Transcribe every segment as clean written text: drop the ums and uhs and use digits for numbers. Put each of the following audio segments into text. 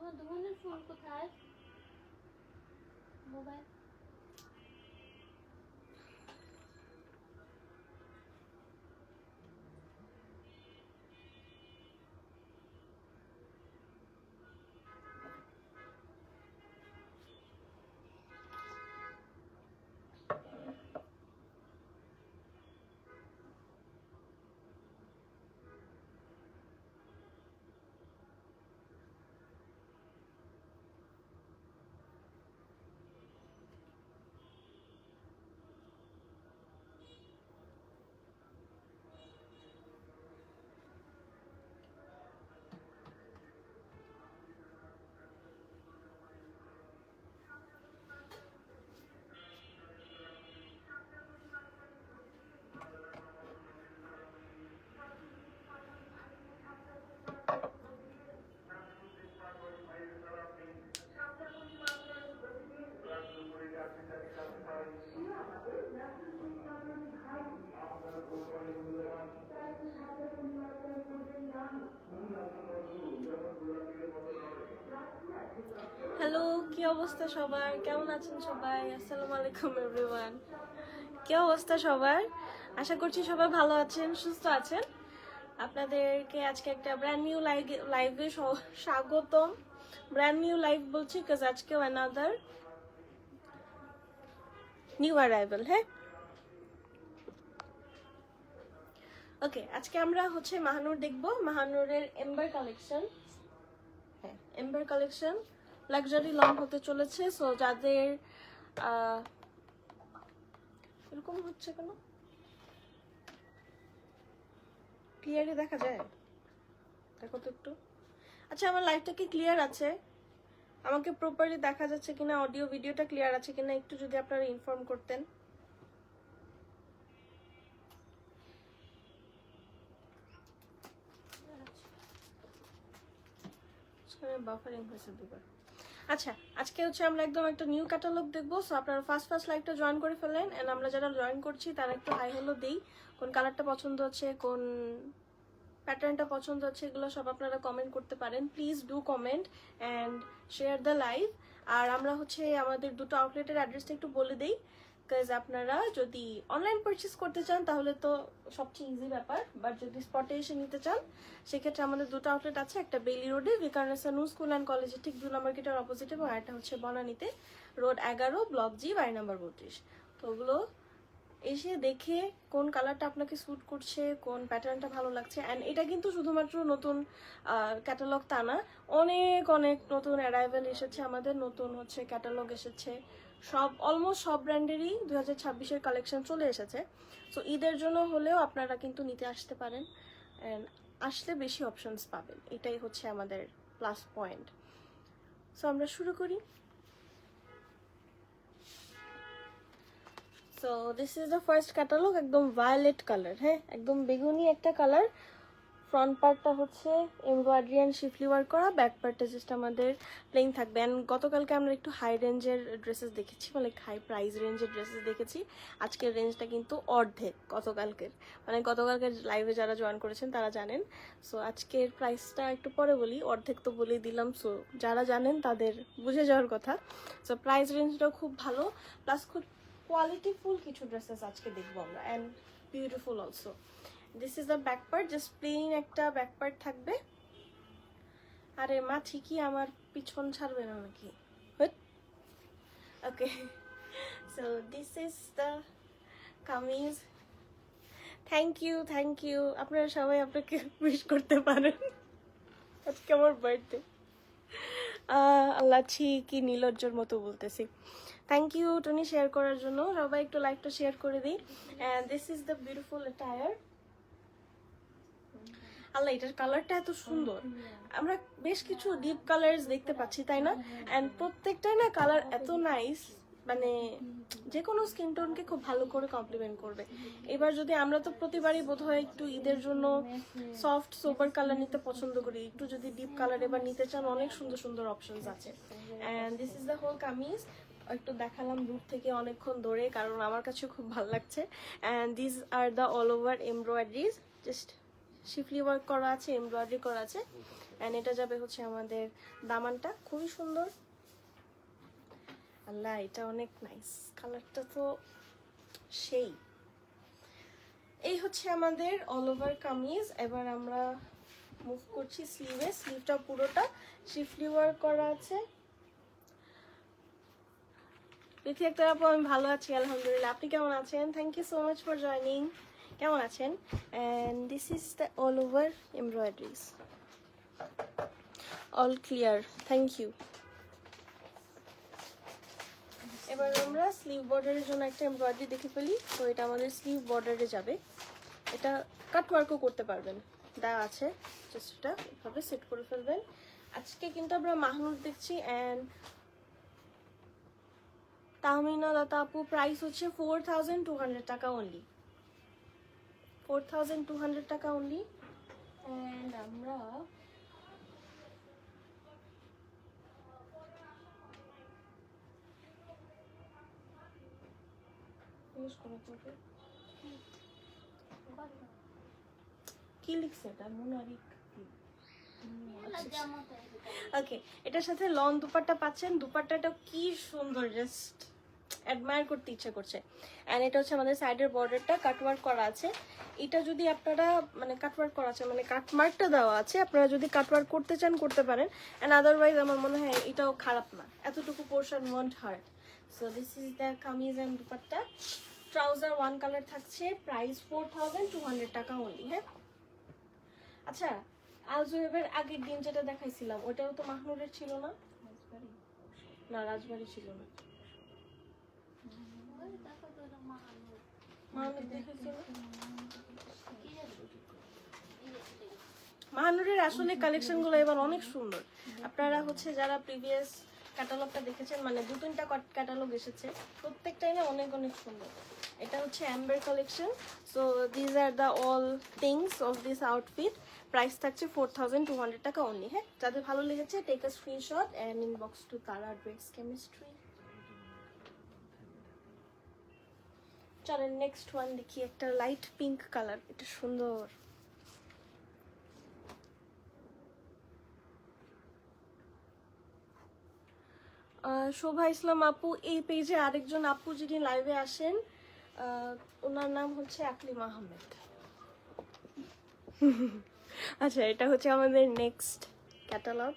আমার দোকানের ফোন কোথায়? মোবাইল। হ্যালো, কি অবস্থা সবার? কেমন আছেন সবাই? আসসালামু আলাইকুম এভরিওয়ান। কি অবস্থা সবার? আশা করছি সবাই ভালো আছেন, সুস্থ আছেন। আপনাদেরকে আজকে একটা ব্র্যান্ড নিউ লাইভে স্বাগতম। ব্র্যান্ড নিউ লাইভ বলছি কাজ আজকেও অ্যানাদার নিউ অ্যারাইভাল। হ্যাঁ, ওকে, আজকে আমরা হচ্ছে মাহানুর দেখবো। মাহানুরের এম্বার কালেকশন, হ্যাঁ এম্বার কালেকশন লাক্সারি লং হতে চলেছে। সো যাদের এরকম হচ্ছে কেন, ক্লিয়ারলি দেখা যায়? দেখো তো একটু। আচ্ছা, আমার লাইভটা কি ক্লিয়ার আছে? আমাকে প্রপারলি দেখা যাচ্ছে কিনা, অডিও ভিডিওটা ক্লিয়ার আছে কিনা, একটু যদি আপনারা ইনফর্ম করতেন। বাফারিং হয়েছে দুবার। আচ্ছা, আজকে হচ্ছে আমরা একদম একটা নিউ ক্যাটালগ দেখবো। সো আপনারা ফার্স্ট লাইভটা জয়েন করে ফেলেন। এন্ড আমরা যারা জয়েন করছি তারা একটু হাই হ্যালো দেই। কোন কালারটা পছন্দ হচ্ছে, কোন প্যাটার্নটা পছন্দ হচ্ছে, এগুলো সব আপনারা কমেন্ট করতে পারেন। Please do comment and share the live. আর আমরা হচ্ছে আমাদের দুটো আউটলেটের অ্যাড্রেসটা একটু বলে দিই, বিকজ আপনারা যদি অনলাইন পারচেস করতে চান তাহলে তো সবচেয়ে ইজি ব্যাপার, বাট যদি স্পটে এসে নিতে চান সেক্ষেত্রে আমাদের দুটো আউটলেট আছে। একটা বেইলি রোডে ভিকারুননিসা নূন স্কুল অ্যান্ড কলেজের ঠিক জুলা মার্কেটের অপোজিটে, এবং একটা হচ্ছে বনানীতে রোড 11 ব্লক জি বাড়ি নাম্বার 32। তো ওগুলো এসে দেখে কোন কালারটা আপনাকে স্যুট করছে, কোন প্যাটার্নটা ভালো লাগছে। অ্যান্ড এটা কিন্তু শুধুমাত্র নতুন ক্যাটালগ তা না, অনেক অনেক নতুন অ্যারাইভেল এসেছে আমাদের, নতুন হচ্ছে ক্যাটালগ এসেছে। সব অলমোস্ট সব ব্র্যান্ডেরই 2026-এর কালেকশন চলে এসেছে। সো ঈদের জন্য হলেও আপনারা কিন্তু নিতে আসতে পারেন, অ্যান্ড আসলে বেশি অপশনস পাবেন, এটাই হচ্ছে আমাদের প্লাস পয়েন্ট। সো আমরা শুরু করি। So this is the first catalogue, একদম ভায়োলেট কালার। হ্যাঁ, একদম বেগুনি একটা কালার। ফ্রন্ট পার্টটা হচ্ছে এমব্রয়ডারি অ্যান্ড শিফলি ওয়ার্ক করা, ব্যাক পার্টটা জাস্ট আমাদের প্লেন থাকবে। অ্যান্ড গতকালকে আমরা একটু হাই রেঞ্জের ড্রেসেস দেখেছি, মানে হাই প্রাইস রেঞ্জের ড্রেসেস দেখেছি। আজকের রেঞ্জটা কিন্তু অর্ধেক গতকালকের, মানে গতকালকের লাইভে যারা জয়েন করেছেন তারা জানেন। সো আজকের প্রাইসটা একটু পরে বলি, অর্ধেক তো বলেই দিলাম। সো যারা জানেন তাদের বুঝে যাওয়ার কথা। সো প্রাইস রেঞ্জটাও খুব ভালো, প্লাস খুব কোয়ালিটিফুল কিছু ড্রেসেস আজকে দেখবো আমরা, and beautiful also. This is the back part, just plain একটা ব্যাক পার্ট থাকবে। আরে মা ঠিকই আমার পিছন ছাড়বে না নাকি? Okay, so this is the kameez. Thank you. আপনারা সবাই আপনাকে উইশ করতে পারেন, আজকে আমার বার্থডে। আল্লাহ কি নির্লজ্জর মতো বলতেছি। থ্যাংক ইউ টনি শেয়ার করার জন্য। সবাই একটু লাইকটা শেয়ার করে দিই। And this is the beautiful attire. Allah, এটার কালারটা এত সুন্দর। আমরা বেশ কিছু ডিপ কালার্স দেখতে পাচ্ছি, তাই না? অ্যান্ড প্রত্যেকটাই না কালার এত নাইস, মানে যে কোনো স্কিন টোনকে খুব ভালো করে কমপ্লিমেন্ট করবে। এবার যদি আমরা তো প্রতিবারই বোধহয় একটু ঈদের জন্য সফট সোবার কালার নিতে পছন্দ করি, একটু যদি ডিপ কালার এবার নিতে চান অনেক সুন্দর সুন্দর অপশনস আছে। And this is the whole kameez. একটু দেখালাম দূর থেকে অনেকক্ষণ ধরে, কারণ আমার কাছে খুব ভালো লাগছে। And this R the all over embroideries, just শিফলি work করা আছে, এমব্রয়ডারি করা আছে। অ্যান্ড এটা যাবে হচ্ছে আমাদের দামানটা, খুবই সুন্দর। আল্লাহ, এটা অনেক নাইস, কালারটা তো সেই। এই হচ্ছে আমাদের অল ওভার কামিজ। এবার আমরা মুভ করছি স্লিভে। স্লিভটা পুরোটা শিফলি ওয়ার্ক করা আছে। পৃথি আক্তার আপু, আমি ভালো আছি আলহামদুলিল্লাহ, আপনি কেমন আছেন? Thank you so much for joining. কেমন আছেন? And this is the all over embroideries, all clear, thank you. এবার আমরা স্লিভ বর্ডারের জন্য একটা এমব্রয়ডারি দেখে ফেলি। তো এটা আমাদের স্লিভ বর্ডারে যাবে। এটা কাটওয়ার্কও করতে পারবেন, দেওয়া আছে, জাস্ট এটা এভাবে সেট করে ফেলবেন। আজকে কিন্তু আমরা মাহনুর দেখছি। অ্যান্ড তাহমিনা লতা আপু, প্রাইস হচ্ছে 4200 টাকা অনলি, 4200 টাকা অনলি। অ্যান্ড আমরা কি লিখছে এটা? মোনারিক। ওকে, এটার সাথে লং দুপাট্টা পাচ্ছেন। দুপাট্টাটা কি সুন্দর, জাস্ট অ্যাডমায়ার করতে ইচ্ছা করছে। অ্যান্ড এটা হচ্ছে আমাদের সাইডের বর্ডারটা কাটওয়ার্ক করা আছে। এটা যদি আপনারা মানে কাটওয়ার্ক করা আছে মানে কাটমার্কটা দেওয়া আছে, আপনারা যদি কাটওয়ার্ক করতে চান করতে পারেন। অ্যান্ড আদারওয়াইজ আমার মনে হয় এটাও খারাপ না, এতটুকু portion want heart. So this is the kameez and dupatta. Trouser one colour থাকছে, প্রাইস 4200 টাকা অনলি। হ্যাঁ, আচ্ছা, আলজুয়েবের আগের দিন যেটা দেখাইছিলাম ওটাও তো মাহনুরের ছিল না? না, রাজবাড়ি ছিল না। মাহনুরের আসলে কালেকশন গুলো এবার অনেক সুন্দর। আপনারা হচ্ছে যারা প্রিভিয়াস ক্যাটালগটা দেখেছেন, মানে 2-3টা ক্যাটালগ এসেছে, প্রত্যেকটাই না অনেক অনেক সুন্দর। এটা হচ্ছে amber collection. So these are the all things of this outfit. Price থাকছে 4200 টাকা অনলি। হ্যাঁ, যাদের ভালো লেগেছে take a screenshot and inbox to colour dress chemistry. চলেন নেক্সট ওয়ান দেখি, একটা লাইট পিঙ্ক কালার, এটা সুন্দর। শোভা ইসলাম আপু, এই পেজে আরেকজন আপু যিনি লাইভে আসেন, ওনার নাম হচ্ছে আকলিম আহমেদ। আচ্ছা, এটা হচ্ছে আমাদের নেক্সট ক্যাটালগ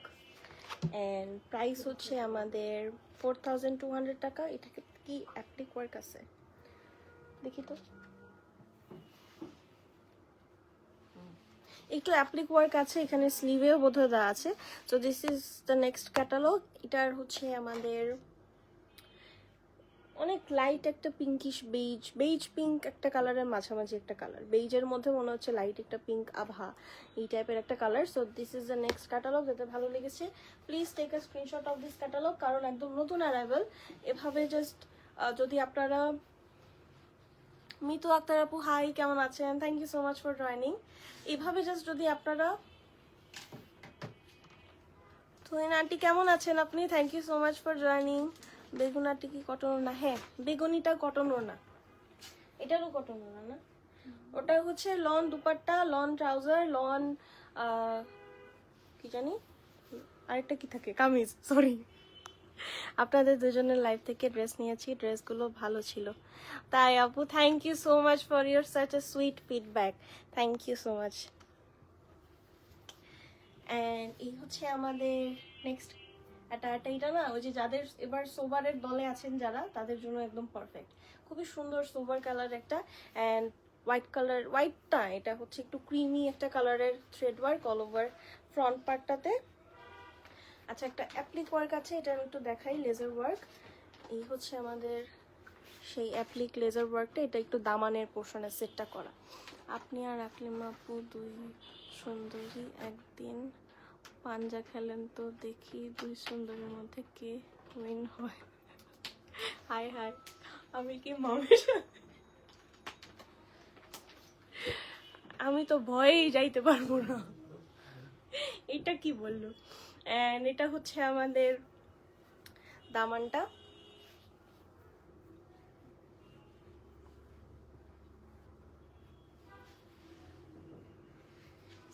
অ্যান্ড প্রাইস হচ্ছে আমাদের 4200 টাকা। এটা কি অ্যাপ্লিক ওয়ার্ক আছে দেখি তো, একটু অ্যাপ্লিক ওয়ার্ক আছে এখানে, স্লিভেও বোধহয় দেওয়া আছে। So this is the next catalogue. এটার হচ্ছে আমাদের অনেক লাইট একটা পিঙ্কিশ বেইজ পিঙ্ক একটা কালারের মাঝামাঝি একটা কালার, বেইজের মধ্যে মনে হচ্ছে লাইট একটা পিঙ্ক আভা, এই টাইপের একটা colour. So this is the next catalogue. যাতে ভালো লেগেছে please take a screenshot of this catalogue, কারণ একদম নতুন অ্যারাইভেল। এভাবে জাস্ট যদি আপনারা, মিতু আক্তার আপু হাই, কেমন আছেন? Thank you so much for joining. এইভাবে জাস্ট যদি আপনারা, তুহিন আন্টি কেমন আছেন আপনি? Thank you so much for joining. বেগুন আন্টি কি কটন না? হ্যাঁ, বেগুনিটা কটন না, এটারও কটন না। ওটা হচ্ছে lawn dupatta, lawn trouser, lawn কি জানি আরেকটা কি থাকে, কামিজ, সরি। আপনাদের দুজনের লাইভ থেকে ড্রেস নিয়েছি, ড্রেসগুলো ভালো ছিল। তাই আপু, thank you so much for your such a sweet feedback, thank you so much. And এই হচ্ছে আমাদের নেক্সট এটা না, ওই যে যাদের এবার সোভারের দলে আছেন যারা, তাদের জন্য একদম পারফেক্ট। খুবই সুন্দর সোভার কালার একটা, অ্যান্ড হোয়াইট কালার, হোয়াইটটা এটা হচ্ছে একটু ক্রিমি একটা কালারের thread work all over front পার্টটাতে। আচ্ছা, একটা অ্যাপ্লিক ওয়ার্ক আছে, এটা আমি একটু দেখাই, লেজার ওয়ার্ক। এই হচ্ছে আমাদের সেই অ্যাপ্লিক লেজার ওয়ার্কটা, এটা একটু দামানের পোর্শনে সেটটা করা। আপনি আর আকলিম আপু দুই সুন্দরী একদিন পাঞ্জা খেলেন, তো দেখি দুই সুন্দরীর মধ্যে কে উইন হয়। হাই হাই, আমি কি মামের, আমি তো ভয়েই যাইতে পারবো না। এটা কি বললো? অ্যান্ড এটা হচ্ছে আমাদের দামানটা।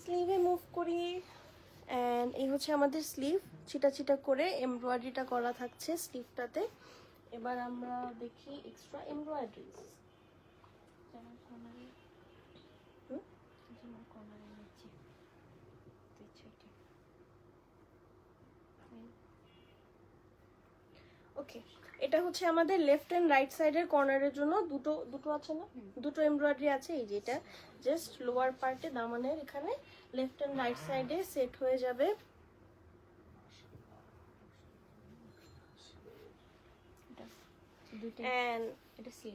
স্লিভে মুভ করি, অ্যান্ড এই হচ্ছে আমাদের স্লিভ, চিটা চিটা করে এমব্রয়ডারিটা করা থাকছে স্লিভটাতে। এবার আমরা দেখি এক্সট্রা এমব্রয়ডারি। ওকে, এটা হচ্ছে আমাদের লেফট এন্ড রাইট সাইডের কর্নারের জন্য দুটো দুটো আছে না, দুটো এমব্রয়ডারি আছে। এই যে এটা জাস্ট লোয়ার পার্টে দামানের এখানে লেফট এন্ড রাইট সাইডে সেট হয়ে যাবে। And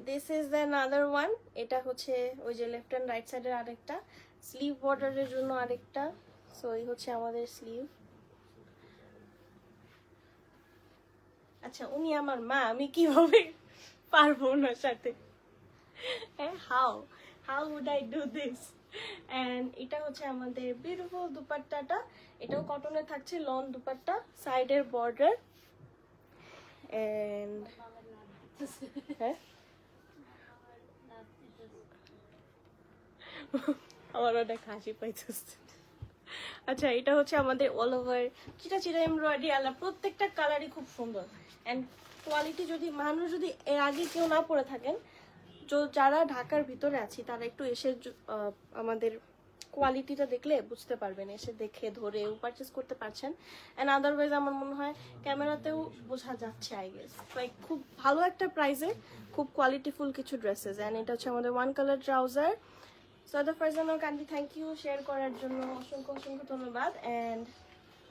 this is the another one. এটা হচ্ছে ওই যে লেফট এন্ড রাইট সাইডের আরেকটা স্লিভ বর্ডারের জন্য আরেকটা। সো এই হচ্ছে আমাদের স্লিভ। আচ্ছা, উনি আমার মা, আমি কিভাবে পারবো ওনার সাথে? How would I do this? And এটা হচ্ছে আমাদের বিউটিফুল দুপাট্টাটা। এটাও কটনে থাকছে, লন দুপাট্টা, সাইডের বর্ডার। এন্ড হ্যাঁ, আমার অনেক হাসি পাইতেছে। আচ্ছা, এটা হচ্ছে আমাদের অল ওভার চিটা চিটা এমব্রয়ডারি আলা, প্রত্যেকটা কালারই খুব সুন্দর। অ্যান্ড কোয়ালিটি যদি মানুষ যদি এর আগে কেউ না পরে থাকেন, যারা ঢাকার ভিতরে আছি তারা একটু এসে আমাদের কোয়ালিটিটা দেখলে বুঝতে পারবেন, এসে দেখে ধরে পারচেস করতে পারছেন। অ্যান্ড আদারওয়াইজ আমার মনে হয় ক্যামেরাতেও বোঝা যাচ্ছে আই গেস। লাইক খুব ভালো একটা প্রাইসে খুব কোয়ালিটিফুল কিছু ড্রেসেস। অ্যান্ড এটা হচ্ছে আমাদের one colour trouser. So the first আমার কান্ডি থ্যাংক ইউ শেয়ার করার জন্য, অসংখ্য অসংখ্য ধন্যবাদ। And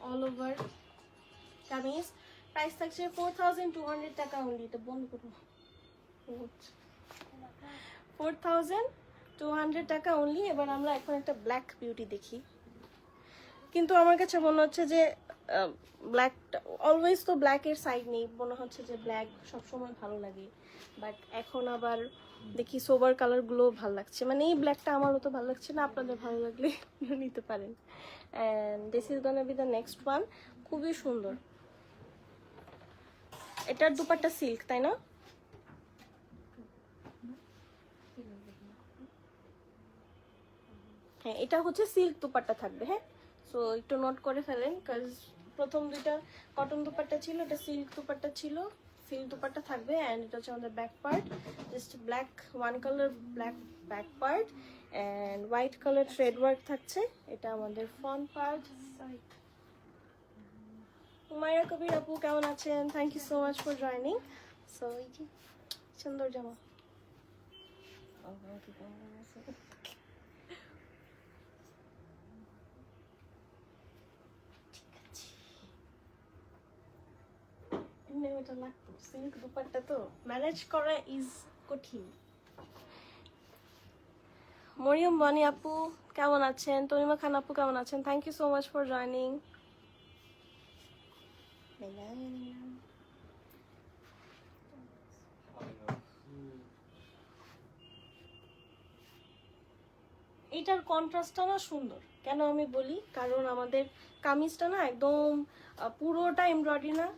all over kameez price থাকছে 4200 টাকা অনলি। এটা বন্ধ করবো, 4200 টাকা অনলি। এবার আমরা এখন একটা ব্ল্যাক বিউটি দেখি। কিন্তু আমার কাছে মনে হচ্ছে যে ব্ল্যাকটা অলওয়েজ তো ব্ল্যাকের সাইড নেই, মনে হচ্ছে যে ব্ল্যাক সবসময় ভালো লাগে। বাট এখন আবার দেখি সোবার কালারগুলো ভালো লাগছে। মানে এই ব্ল্যাকটা আমারও তো ভালো লাগছে না, আপনাদের ভালো লাগলে নিতে পারেন। And this is gonna be the next one. খুবই সুন্দর। এটার দুপাট্টা সিল্ক, তাই না? হ্যাঁ, এটা হচ্ছে সিল্ক দুপাট্টা থাকবে। হ্যাঁ, সো একটু নোট করে ফেলেন, কাজ প্রথম দুইটা কটন দুপাট্টা ছিল, এটা সিল্ক দুপাট্টা ছিল, সিল্ক দুপাট্টা থাকবে। অ্যান্ড এটা হচ্ছে আমাদের back part, just black one colour black back part and white colour thread work থাকছে। এটা আমাদের ফ্রন্ট পার্ট। হুমায়রা কবির আপু কেমন আছেন? Thank you so much for joining. So এই যে সুন্দর জামা। এটা লাগতো, সিল্ক দুপাট্টা তো ম্যানেজ করা ইজ কঠিন। মরিয়ম বানি আপু কেমন আছেন? তনিমা খান আপু কেমন আছেন? Thank you so much for joining. এইটার কন্ট্রাস্টটা না সুন্দর কেন আমি বলি, কারণ আমাদের কামিজটা না একদম পুরোটা এমব্রয়ডারি না,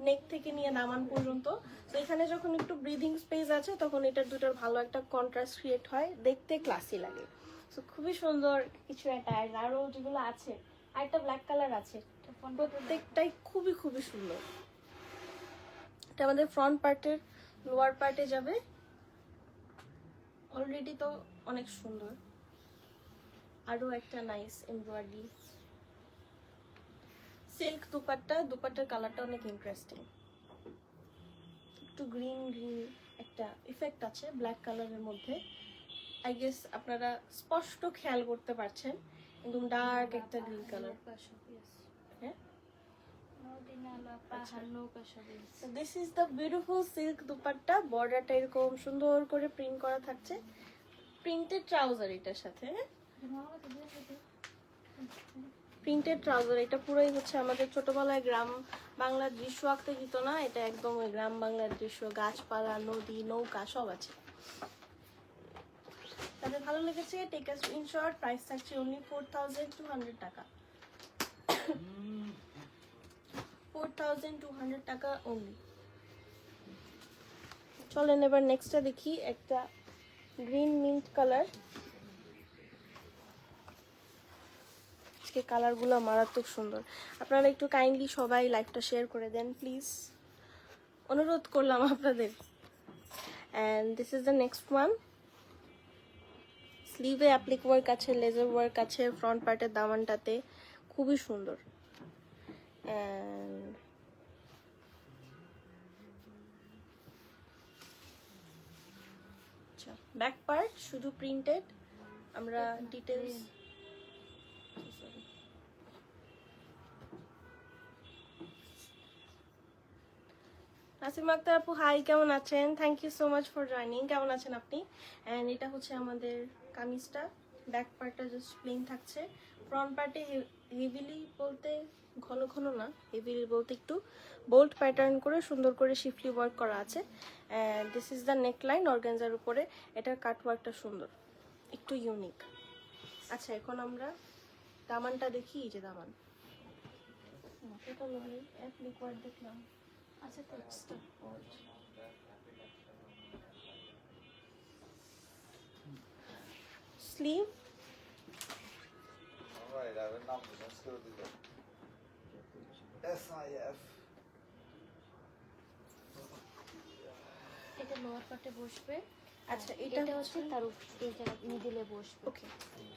নেক থেকে নিয়ে নামান পর্যন্ত। তো এখানে যখন একটু ব্রিদিং স্পেস আছে তখন এটার দুটোর ভালো একটা কন্ট্রাস্ট ক্রিয়েট হয়, দেখতে ক্লাসি লাগে। তো খুবই সুন্দর কিছু অ্যাটায়ার। আরও যেগুলো আছে, আরেকটা ব্ল্যাক কালার আছে, প্রত্যেকটাই খুবই খুবই সুন্দর। এটা আমাদের ফ্রন্ট পার্টের লোয়ার পার্টে যাবে। অলরেডি তো অনেক সুন্দর, আরো একটা নাইস এমব্রয়ডারি সিল্ক দুপাট্টা। দুপাট্টার কালারটা অনেক ইন্টারেস্টিং, একটু গ্রিন গ্রিন একটা ইফেক্ট আছে ব্ল্যাক কালারের মধ্যে। আই গেস আপনারা স্পষ্ট খেয়াল করতে পারছেন, একদম ডার্ক একটা গ্রিন কালার। হ্যাঁ, this is the beautiful silk dupatta. বর্ডারটা এরকম সুন্দর করে প্রিন্ট করা থাকছে, প্রিন্টেড ট্রাউজার এটার সাথে। প্রিন্টেড ট্রাউজার, এটা পুরোই হচ্ছে আমাদের ছোটবেলায় গ্রাম বাংলার দৃশ্য আঁকতে দিত না, এটা একদম ওই গ্রাম বাংলার দৃশ্য, গাছপালা, নদী, নৌকা সব আছে। তাদের ভালো লেগেছে টেক আ স্ক্রিনশট। প্রাইস থাকছে অনলি 4200 টাকা। 4200 টাকা অনলি। চলেন এবার নেক্সটটা দেখি, একটা গ্রিন মিন্ট কালার। আজকে কালারগুলো মারাত্মক সুন্দর। আপনারা একটু কাইন্ডলি সবাই লাইভটা শেয়ার করে দেন প্লিজ, অনুরোধ করলাম আপনাদের। And this is the next one. স্লিভে অ্যাপ্লিক ওয়ার্ক আছে, লেজার ওয়ার্ক আছে, ফ্রন্ট পার্টের দামানটাতে খুবই সুন্দর। অ্যান্ড আচ্ছা, ব্যাক পার্ট শুধু প্রিন্টেড। আমরা ডিটেলস নাসিম আক্তার আপু, হাই, কেমন আছেন? Thank you so much for joining. কেমন আছেন আপনি? অ্যান্ড এটা হচ্ছে আমাদের কামিজটা, ব্যাক পার্টটা জাস্ট প্লেন থাকছে। ফ্রন্ট পার্টে হেভিলি বলতে ঘন ঘন না, হেভিলি বলতে একটু বোল্ড প্যাটার্ন করে সুন্দর করে শিফলি ওয়ার্ক করা আছে। And this is the neckline organza উপরে। এটার কাট ওয়ার্কটা সুন্দর, একটু ইউনিক। আচ্ছা, এখন আমরা দামানটা দেখি। এই যে দামান, এটা অ্যাপ্লিক ওয়ার্ক দেখলাম। আচ্ছা, টেক্সটটা স্লিভ SIF এটা লোয়ার পার্টে বসবে। আচ্ছা, এটা হচ্ছে তার এই জায়গা মিডিলে বসবে। ওকে,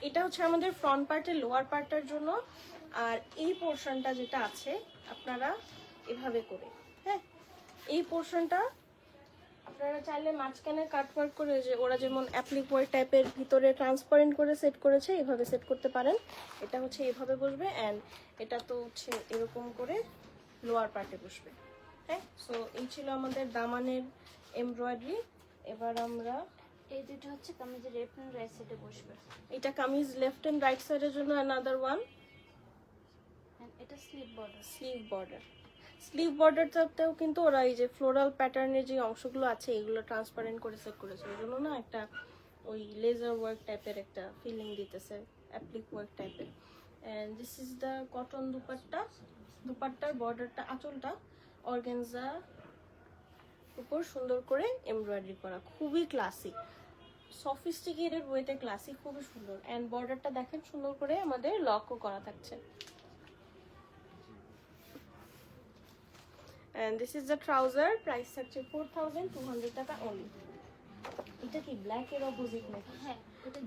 এটা হচ্ছে আমাদের ফ্রন্ট পার্টের লোয়ার পার্টটার জন্য। আর এই পোর্শনটা যেটা আছে আপনারা এভাবে করে, হ্যাঁ, এই পোর্শনটা আপনারা চাইলে মাঝখানে কাটওয়ার্ক করে, যে ওরা যেমন অ্যাপ্লিক ওয়ার্ক টাইপের ভিতরে ট্রান্সপারেন্ট করে সেট করেছে, এভাবে সেট করতে পারেন। এটা হচ্ছে এভাবে বসবে, অ্যান্ড এটা তো হচ্ছে এরকম করে লোয়ার পার্টে বসবে। হ্যাঁ, সো এই ছিল আমাদের দামানের এমব্রয়ডারি। এবার আমরা এই দুটো হচ্ছে কামিজের লেফট এন্ড রাইট সাইডে বসবে। এটা কামিজ লেফট এন্ড রাইট সাইডের জন্য অ্যানাদার ওয়ান। এটা sleeve border. Sleeve border, sleeve বর্ডারটাতেও কিন্তু ওরা এই যে ফ্লোরাল প্যাটার্নের যে অংশগুলো আছে এগুলো ট্রান্সপারেন্ট করে সেট করেছে, ওই জন্য না একটা ওই লেজার ওয়ার্ক টাইপের একটা ফিলিং দিতেছে, অ্যাপ্লিক ওয়ার্ক টাইপের। And this is the cotton dupatta. দুপাট্টার বর্ডারটা, আঁচলটা অর্গানজা উপর সুন্দর করে এমব্রয়ডারি করা, খুবই ক্লাসিক, সফিস্টিকেটেড ওয়েতে ক্লাসিক, খুবই সুন্দর। অ্যান্ড বর্ডারটা দেখেন সুন্দর করে আমাদের লকও করা থাকছে। And this is the trouser, price থাকছে 4200 টাকা only। এটা কি ব্ল্যাক এর অপোজিট নাকি? হ্যাঁ,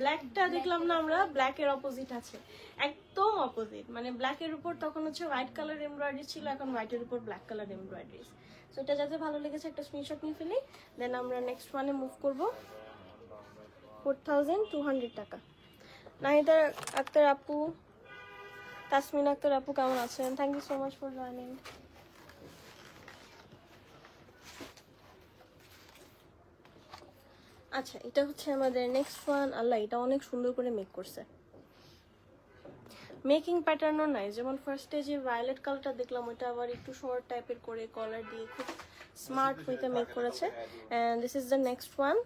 ব্ল্যাকটা দেখলাম না আমরা, ব্ল্যাক এর অপোজিট আছে, একদম অপোজিট। মানে ব্ল্যাক এর উপর তখন হচ্ছে হোয়াইট কালার এমব্রয়ডারি ছিল, এখন হোয়াইটের উপর ব্ল্যাক কালার এমব্রয়ডারি। সো এটা যাতে ভালো লেগেছে একটা স্ক্রিনশট নিয়ে ফেলি, দেন আমরা নেক্সট ওয়ানে মুভ করব। 4200 টাকা। নাহিদা আক্তার আপু, তাসমিন আক্তার আপু, কেমন আছেন? Thank you so much for joining. আচ্ছা, এটা হচ্ছে আমাদের নেক্সট ওয়ান। আল্লাহ, এটা অনেক সুন্দর করে মেক করছে, মেকিং প্যাটার্নও নাই। যেমন ফার্স্টে যে ভায়োলেট কালারটা দেখলাম, ওটা আবার একটু শর্ট টাইপের করে কলার দিয়ে খুব স্মার্ট হইতে মেক করেছে। And this is the next one.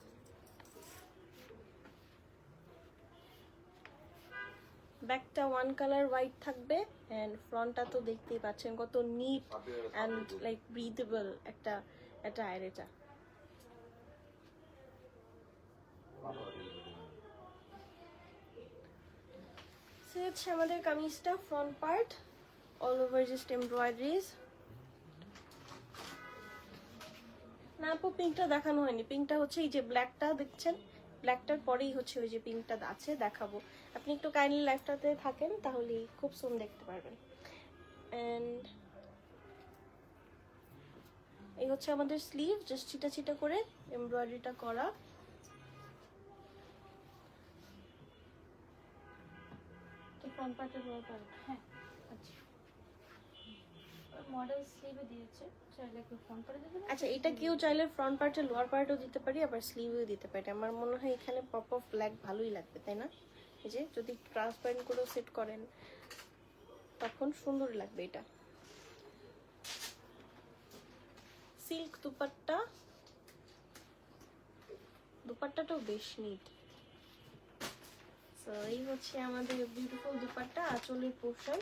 ব্যাকটা ওয়ান কালার হোয়াইট থাকবে, অ্যান্ড ফ্রন্টটা তো দেখতেই পাচ্ছেন কত নিট অ্যান্ড লাইক ব্রিথেবল একটা অ্যাটায়ার। এটা হচ্ছে আমাদের কামিজটা, front part all over just embroideries. না আপু, পিঙ্কটা দেখানো হয়নি। পিঙ্কটা হচ্ছে এই যে ব্ল্যাকটা দেখছেন, ব্ল্যাকটার পরেই হচ্ছে ওই যে পিঙ্কটা আছে, দেখাবো। আপনি একটু কাইন্ডলি লাইফটাতে থাকেন, তাহলেই খুব সুন দেখতে পারবেন। অ্যান্ড এই হচ্ছে আমাদের স্লিভ, জাস্ট ছিটা ছিটা করে এমব্রয়ডারিটা করা। ফ্রন্ট পার্টের লোয়ার পার্ট, হ্যাঁ, আচ্ছা, মডেল স্লিভে দিয়েছে, চাইলে একটু ফোন করে দেবেন। আচ্ছা, এটা কেউ চাইলে ফ্রন্ট পার্টের লোয়ার পার্টও দিতে পারি, আবার স্লিভেও দিতে পারি। আমার মনে হয় এখানে পপ অফ ব্ল্যাক ভালোই লাগবে, তাই না? এই যে যদি ট্রান্সপারেন্ট করেও সেট করেন তখন সুন্দর লাগবে এটা। সিল্ক দুপাট্টা, দুপাট্টাটাও বেশ নিট। সো এই হচ্ছে আমাদের বিউটিফুল দুপাট্টা, আঁচলের পোর্শন,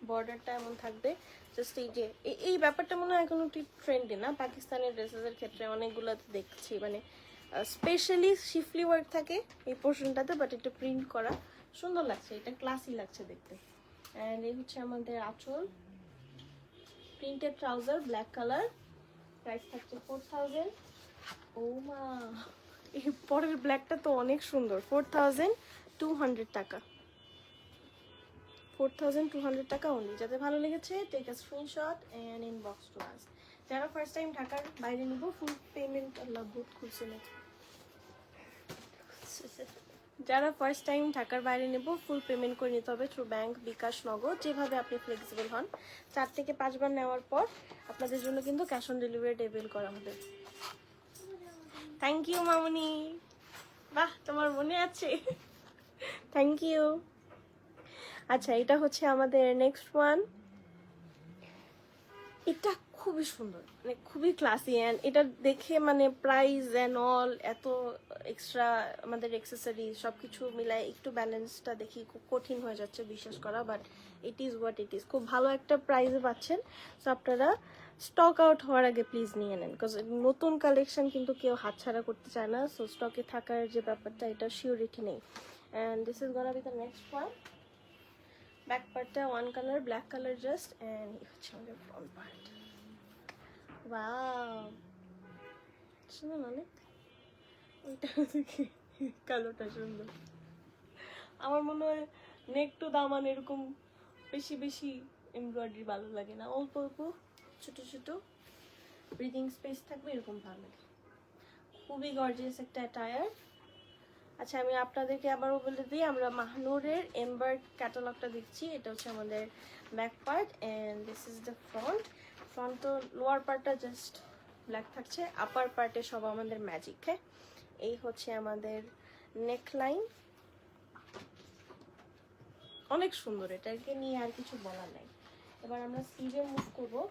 বর্ডারটা এমন থাকবে। জাস্ট এই যে এই ব্যাপারটা মনে হয় এখন একটু ট্রেন্ডি না, পাকিস্তানের ড্রেসেসের ক্ষেত্রে অনেকগুলোতে দেখছি, মানে স্পেশালি শিফলি ওয়ার্ক থাকে এই পোর্শনটাতে, বাট একটু প্রিন্ট করা সুন্দর লাগছে, এটা ক্লাসি লাগছে দেখতে। অ্যান্ড এই হচ্ছে আমাদের আঁচল, printed trouser, black colour, price থাকছে 4000। ও মা, এই পরের ব্ল্যাকটা তো অনেক সুন্দর, 4200 টাকা, 4200 টাকা অনলি। যাদের ভালো লেগেছে take a screenshot and inbox to us. যারা ফার্স্ট টাইম ঢাকার বাইরে নিব, ফুল পেমেন্ট, আল্লাহ বহুত খুলছে না, যারা ফার্স্ট টাইম ঢাকার বাইরে নেব ফুল পেমেন্ট করে নিতে হবে থ্রু ব্যাংক, বিকাশ, নগদ, যেভাবে আপনি ফ্লেক্সিবল হন। 4 থেকে 5 বার নেওয়ার পর আপনাদের জন্য কিন্তু ক্যাশ অন ডেলিভারি টেবিল করা হবে। থ্যাংক ইউ মামনি, বাহ তোমার মনে আছে, থ্যাংক ইউ। আচ্ছা, এটা হচ্ছে আমাদের নেক্সট ওয়ান। এটা খুবই সুন্দর, মানে খুবই ক্লাসি, অ্যান্ড এটা দেখে মানে প্রাইস অ্যান্ড অল এত এক্সট্রা আমাদের অ্যাক্সেসরি সব কিছু মিলায় একটু ব্যালেন্সটা দেখি খুব কঠিন হয়ে যাচ্ছে বিশ্বাস করা, but it is what it is. খুব ভালো একটা প্রাইসে পাচ্ছেন। সো আপনারা স্টক আউট হওয়ার আগে প্লিজ নিয়ে নেন, বিকজ নতুন কালেকশন কিন্তু কেউ হাতছাড়া করতে চায় না। সো স্টকে থাকার যে ব্যাপারটা, এটা শিওরিটি নেই। And this is gonna be the next one. Back পার্টটা one colour, black colour just, and হচ্ছে আমাদের ফ্রন্ট পার্ট। ওয়াও, সুন্দর অনেক। ওইটা দেখি কালোটা সুন্দর। আমার মনে হয় নেক টু দামান এরকম বেশি বেশি এমব্রয়ডারি ভালো লাগে না, অল্প অল্প ছোট ছোট ব্রিদিং স্পেস থাকবে এরকম ভালো লাগে। খুবই গর্জিয়াস একটা অ্যাটায়ার। আচ্ছা, আমি আপনাদেরকে আবারও বলে দিই, আমরা মাহনুরের এমবার ক্যাটালগটা দিচ্ছি। এটা হচ্ছে আমাদের back part and this is the front. Front তো লোয়ার পার্টটা জাস্ট ব্ল্যাক থাকছে, আপার পার্টে সব আমাদের ম্যাজিক। হ্যাঁ, এই হচ্ছে আমাদের নেকলাইন, অনেক সুন্দর, এটাকে নিয়ে আর কিছু বলার নাই। এবার আমরা স্লিভে মুভ করবো।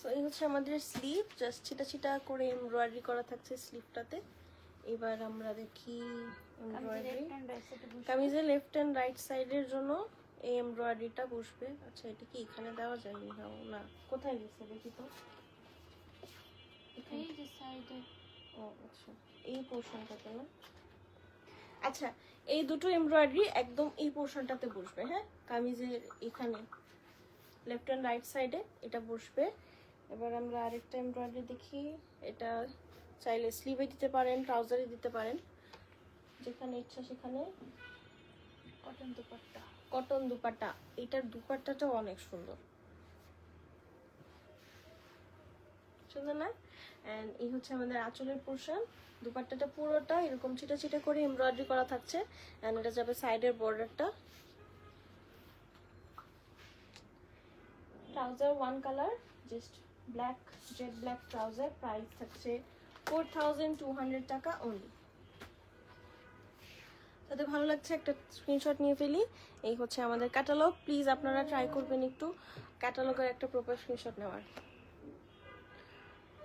সো এই হচ্ছে আমাদের স্লিভ, জাস্ট ছিটা ছিটা করে এমব্রয়ডারি করা থাকছে স্লিভটাতে। এবার আমরা দেখি এমব্রয়ডারি, কামিজের লেফট অ্যান্ড রাইট সাইডের জন্য এই এমব্রয়ডারিটা বসবে। আচ্ছা, এটা কি এখানে দেওয়া যায়নি? না, কোথায় গেছে দেখি তো। এই যে সাইডে, ও আচ্ছা, এই পোর্শনটাতে না। আচ্ছা, এই দুটো এমব্রয়ডারি একদম এই পোর্শনটাতে বসবে। হ্যাঁ, কামিজের এখানে লেফট অ্যান্ড রাইট সাইডে এটা বসবে। এবার আমরা আরেকটা এমব্রয়ডারি দেখি। এটা চাইলে স্লিভে দিতে পারেন, ট্রাউজারে দিতে পারেন, যেখানে ইচ্ছা সেখানে। কটন দুপাট্টা, কটন দুপাট্টা, এটার দুপাট্টাটাও অনেক সুন্দর, সুন্দর না? অ্যান্ড এই হচ্ছে আমাদের আঁচলের পোর্শন। দুপাট্টাটা পুরোটা এরকম ছিটা ছিটা করে এমব্রয়ডারি করা থাকছে, অ্যান্ড এটা যাবে সাইডের বর্ডারটা। Trouser one colour, just black, jet black trouser, price থাকছে 4200 টাকা অনলি। তাদের ভালো লাগছে একটা স্ক্রিনশট নিয়ে ফেলি। এই হচ্ছে আমাদের ক্যাটালগ। প্লিজ আপনারা ট্রাই করবেন একটু ক্যাটালগের একটা প্রপার স্ক্রিনশট নেওয়ার।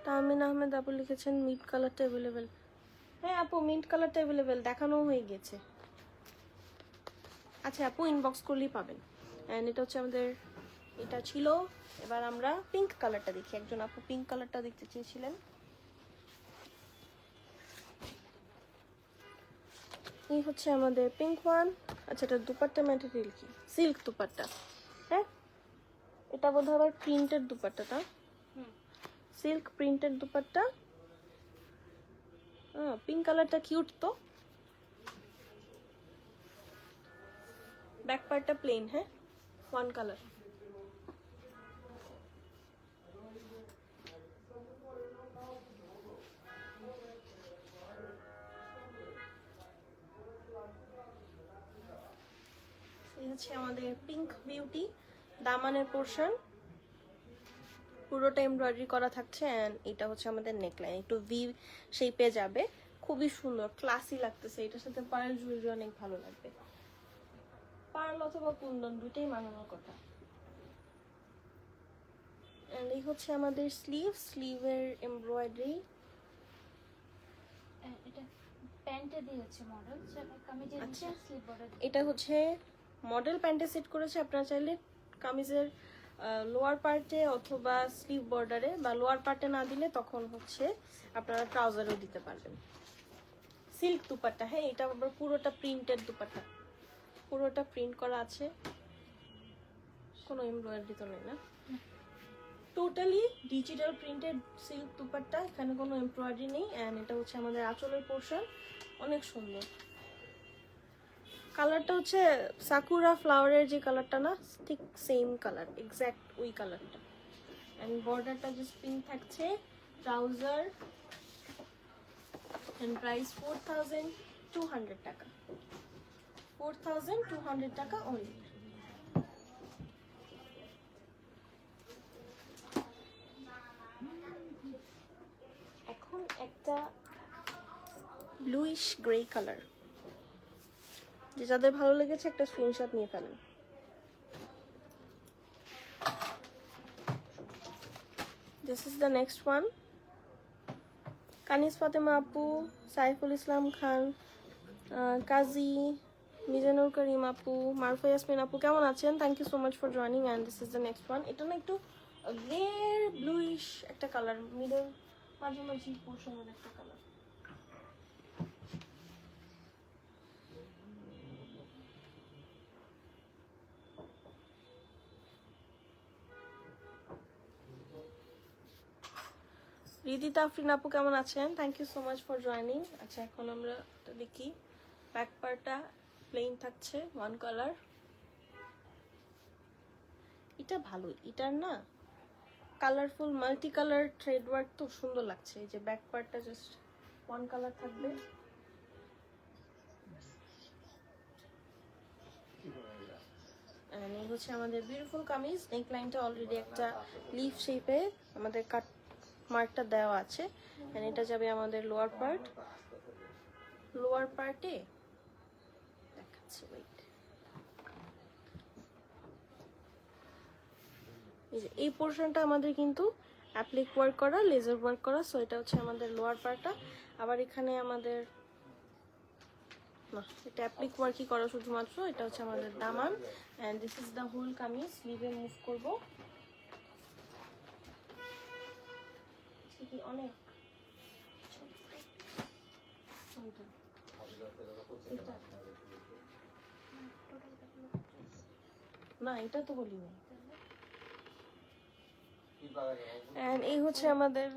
তাহমিন আহমেদ আপু লিখেছেন মিড কালারটা অ্যাভেলেবেল। হ্যাঁ আপু, মিন্ট কালারটা অ্যাভেলেবেল, দেখানো হয়ে গেছে। আচ্ছা আপু, ইনবক্স করলেই পাবেন। অ্যান্ড এটা হচ্ছে আমাদের, এটা ছিল। এবার আমরা পিঙ্ক কালারটা দেখি। একজন আপু পিঙ্ক কালারটা দেখতে চেয়েছিলেন। এই হচ্ছে আমাদের পিঙ্ক ওয়ান। আচ্ছা, এটা দুপাট্টা ম্যাটেরিয়াল কি? সিল্ক দুপাট্টা। হ্যাঁ, এটা বোধহয় আবার প্রিন্টেড দুপাট্টাটা, সিল্ক প্রিন্টেড দুপাট্টা। পিঙ্ক কালারটা কিউট তো। ব্যাক পার্টটা প্লেন। হ্যাঁ, ওয়ান কালার। এই হচ্ছে আমাদের পিঙ্ক বিউটি। দামানের পোর্শন পুরোটা এমব্রয়ডারি করা থাকছে, অ্যান্ড এটা হচ্ছে আমাদের নেকলাইন, একটু ভি শেপে যাবে, খুবই সুন্দর, ক্লাসি লাগতেছে। এটার সাথে পার্ল জুয়েলারি অনেক ভালো লাগবে, পার্ল অথবা কুন্দন দুইটাই মানানোর কথা। অ্যান্ড এই হচ্ছে আমাদের স্লিভ, স্লিভের এমব্রয়ডারি। এটা প্যান্টে দিয়েছে মডেল, কামিজের নিচে স্লিপ বর্ডার। এটা হচ্ছে মডেল প্যান্টে সেট করেছে, আপনারা চাইলে কামিজের লোয়ার পার্টে অথবা স্লিভ বর্ডারে, বা লোয়ার পার্টে না দিলে তখন হচ্ছে আপনারা ট্রাউজারও দিতে পারবেন। সিল্ক দুপাট্টা, হ্যাঁ এটা আবার পুরোটা প্রিন্টেড দুপাট্টা, পুরোটা প্রিন্ট করা আছে, কোনো এমব্রয়ডারি তো নেই না, totally digital printed silk dupatta, এখানে কোনো এমব্রয়ডারি নেই। অ্যান্ড এটা হচ্ছে আমাদের আঁচলের পোর্শন, অনেক সুন্দর। কালারটা হচ্ছে সাকুরা ফ্লাওয়ারের যে কালারটা না, ঠিক সেম কালার, এক্স্যাক্ট ওই কালারটা। অ্যান্ড বর্ডারটা জাস্ট পিঙ্ক থাকছে, ট্রাউজার অ্যান্ড প্রাইস 4200 টাকা, 4200 টাকা অনলি। এখন একটা ব্লুইশ গ্রে কালার, যে যাদের ভালো লেগেছে একটা স্ক্রিনশট নিয়ে ফেলেন। This is the next one. Kanis Fatema আপু, সাইফুল ইসলাম খান, কাজী, মিজানুর করিম আপু, মারফা ইয়াসমিন আপু কেমন আছেন? Thank you so much for joining. And this is the next one. এটা না একটু গ্রে ব্লুইশ একটা কালার, মিডল মাঝামাঝি পোর্শনের একটা কালার। রিদিতা আফরিন আপু কেমন আছেন? Thank you so much for joining. আচ্ছা এখন আমরা এটা দেখি, ব্যাক পার্টটা প্লেন থাকছে, ওয়ান কালার। এটা ভালো, এটার না colourful multi colour thread work তো সুন্দর লাগছে। এই যে ব্যাক পার্টটা জাস্ট ওয়ান কালার থাকবে। এই হচ্ছে আমাদের বিউটিফুল কামিজ। নেক লাইনটা অলরেডি একটা লিফ শেপে আমাদের কাট মার্কটা দেওয়া আছে। এটা যাবে আমাদের লোয়ার পার্ট, লোয়ার পার্টে দেখাচ্ছি, ওয়েট, এই যে এই পোর্শনটা আমাদের কিন্তু অ্যাপ্লিক ওয়ার্ক করা, লেজার ওয়ার্ক করা। সো এটা হচ্ছে আমাদের লোয়ার পার্টটা। আবার এখানে আমাদের না, এটা অ্যাপ্লিক ওয়ার্কই করা শুধুমাত্র। এটা হচ্ছে আমাদের দামান। And this is the whole kameez. স্লিভে মুভ করবো, অনেক না, এটা তো বলি না। এই হচ্ছে আমাদের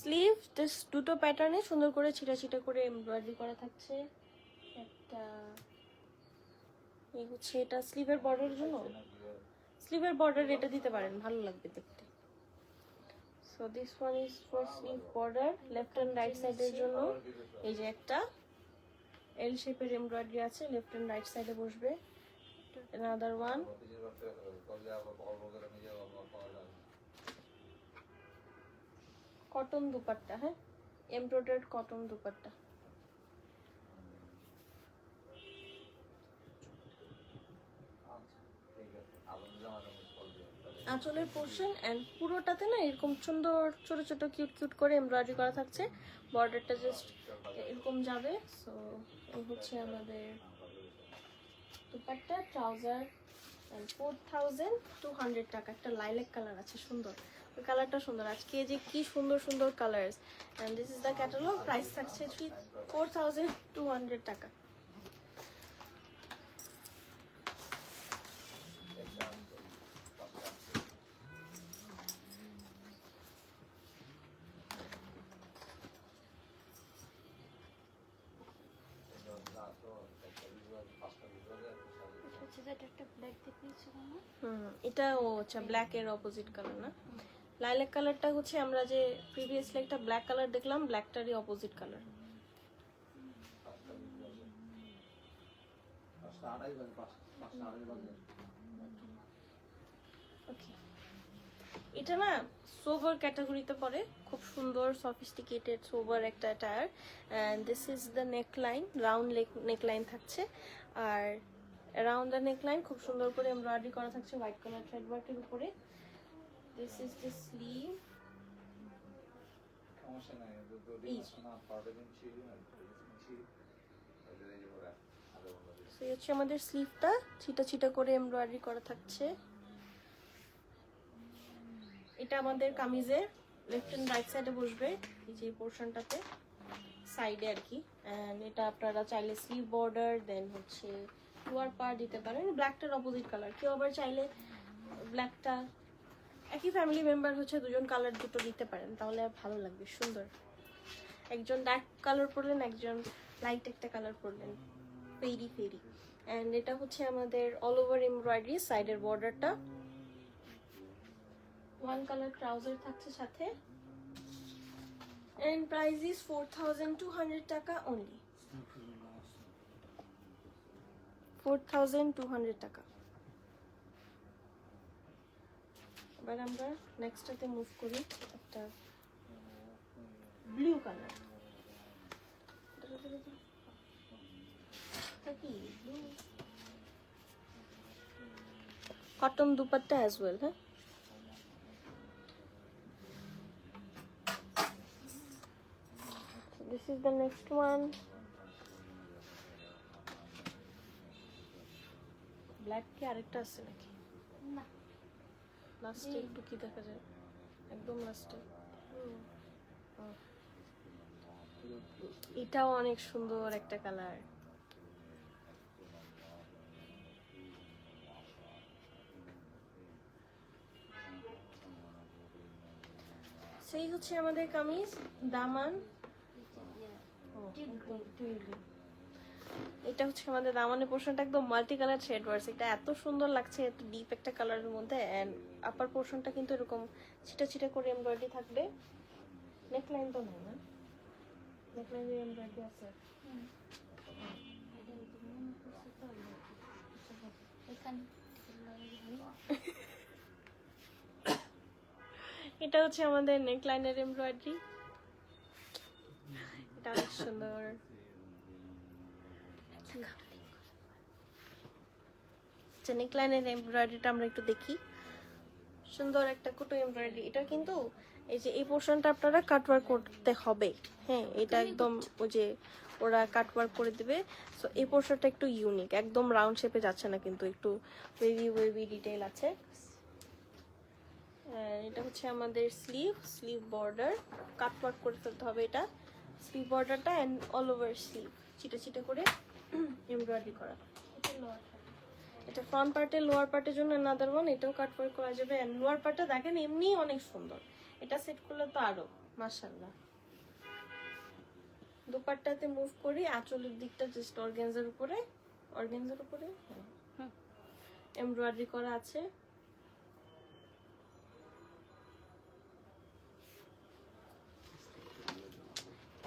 স্লিভ, জাস্ট দুটো প্যাটার্নে সুন্দর করে ছিটা ছিটা করে এমব্রয়ডারি করা থাকছে একটা। এই হচ্ছে এটা স্লিভের বর্ডারের জন্য, স্লিভের বর্ডার এটা দিতে পারেন, ভালো লাগবে দেখতে। So this one is for sleeve border, left and right সাইডের জন্য। এই যে একটা এল শেপের এমব্রয়ডারি আছে, লেফট এন্ড রাইট সাইডে বসবে। another one, কটন দুপাট্টা, হ্যাঁ এমব্রয়ডার্ড কটন দুপাট্টা। আঁচলের পোর্শন এন্ড পুরোটাতে না এরকম সুন্দর ছোট ছোট কিউট কিউট করে এমব্রয়ডারি করা থাকছে। বর্ডারটা জাস্ট এরকম যাবে। সো এই হচ্ছে আমাদের দুপাট্টা, ট্রাউজার। 4200 টাকা। একটা লাইলাক কালার আছে সুন্দর, ওই কালারটা সুন্দর। আজকে যে কি সুন্দর সুন্দর colours. And this is the catalogue. Price থাকছে 4200 টাকা। এটা ও আচ্ছা ব্ল্যাক এর অপোজিট কালার না, লাইলাক কালারটা হচ্ছে আমরা যে প্রিভিয়াসলি একটা ব্ল্যাক কালার দেখলাম, ব্ল্যাকটারই অপোজিট কালার। এটা না সোভার ক্যাটাগরিতে পড়ে, খুব সুন্দর সফিস্টিকেটেড সোভার একটা টায়ার। And this is the neck line, round neckline থাকছে। আর অ্যারাউন্ড দ্য নেক লাইন খুব সুন্দর করে এমব্রয়ডারি করা থাকছে হোয়াইট কালার থ্রেড ওয়ার্কের উপরে। This is the sleeve. তো এই হচ্ছে আমাদের স্লিভটা, ছিটা ছিটা করে এমব্রয়ডারি করা থাকছে। এটা আমাদের কামিজের লেফট এন্ড রাইট সাইডে বসবে, এই যে পোর্শনটাতে সাইডে আর কি। এন্ড এটা আপনারা চাইলে স্লিভ বর্ডার দেন হচ্ছে লোয়ার পার্ট দিতে পারেন, ব্ল্যাকটার অপোজিট কালার। কেউ আবার চাইলে ব্ল্যাকটা, একই ফ্যামিলি মেম্বার হচ্ছে দুজন কালার দুটো দিতে পারেন, তাহলে ভালো লাগবে, সুন্দর। একজন ডার্ক কালার পরলেন, একজন লাইট একটা কালার পরলেন, ফেরি ফেরি। অ্যান্ড এটা হচ্ছে আমাদের অল ওভার এমব্রয়ডারি, সাইডের বর্ডারটা। ওয়ান কালার ট্রাউজার থাকছে সাথে। এন্ড প্রাইস ইজ 4200 টাকা অনলি, 4200 টাকা। এবার আমরা নেক্সটটাতে মুভ করি, একটা blue colour. Cotton dupatta as well, হ্যাঁ। This is the next one. Black কি আরেকটা আছে নাকি? না, লাস্টে একটু কি দেখা যায়, একদম লাস্টে। এটাও অনেক সুন্দর একটা কালার। সেই হচ্ছে আমাদের কামিজ, দামান। এটা হচ্ছে আমাদের দামানের পোর্শনটা, একদম মাল্টি কালার শেড ওয়ার্স। এটা এত সুন্দর লাগছে, এত ডিপ একটা কালারের মধ্যে। এন্ড আপার পোর্শনটা কিন্তু এরকম ছিটা ছিটা করে এমব্রয়ডারি থাকবে। নেকলাইন তো নাই না, নেকলাইনে এমব্রয়ডারি আছে। এটা হচ্ছে আমাদের নেকলাইনের এমব্রয়ডারি, এটা অনেক সুন্দর। নেকলাইনের এমব্রয়ডারিটা আমরা একটু দেখি, সুন্দর একটা কুটো এমব্রয়ডারি। এটা কিন্তু এই যে এই পোর্শনটা আপনারা কাটওয়ার্ক করতে হবে, হ্যাঁ। এটা একদম ওই যে ওরা কাটওয়ার্ক করে দিবে। সো এই পোর্শনটা একটু ইউনিক, একদম রাউন্ড শেপে যাচ্ছে না, কিন্তু একটু ওয়েভি ওয়েভি ডিটেইল আছে। এটা হচ্ছে আমাদের স্লিভ বর্ডার, কাটওয়ার্ক করে ফেলতে হবে এটা স্লিভ বর্ডারটা। এন্ড অল ওভার স্লিভ চিটা চিটা করে এমব্রয়ডারি করা। এটা ফ্রন্ট পার্টে, লোয়ার পার্টের জন্য আনাদার ওয়ান, এটাও কাটওয়ার্ক করা যাবে। এন্ড লোয়ার পার্টটা দেখেন এমনি অনেক সুন্দর, এটা সেট করলে তো আরো মাশাআল্লাহ। দুপাট্টাতে মুভ করি, আঁচলের দিকটা জাস্ট অর্গানজার উপরে এমব্রয়ডারি করা আছে।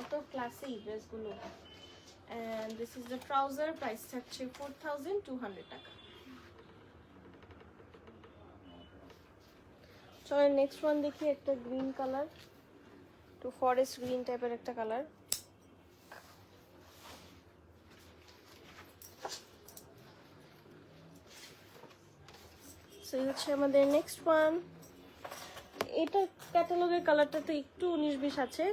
এত ক্লাসি ড্রেসগুলো। And this is the trouser, price থাকছে 4200 টাকা। চলো নেক্সট ওয়ান দেখি, একটা গ্রিন কালার, একটু ফরেস্ট গ্রিন টাইপের একটা কালার। সেই হচ্ছে আমাদের নেক্সট ওয়ান। এটা ক্যাটালগের কালারটা তো একটু 19-20 আছে,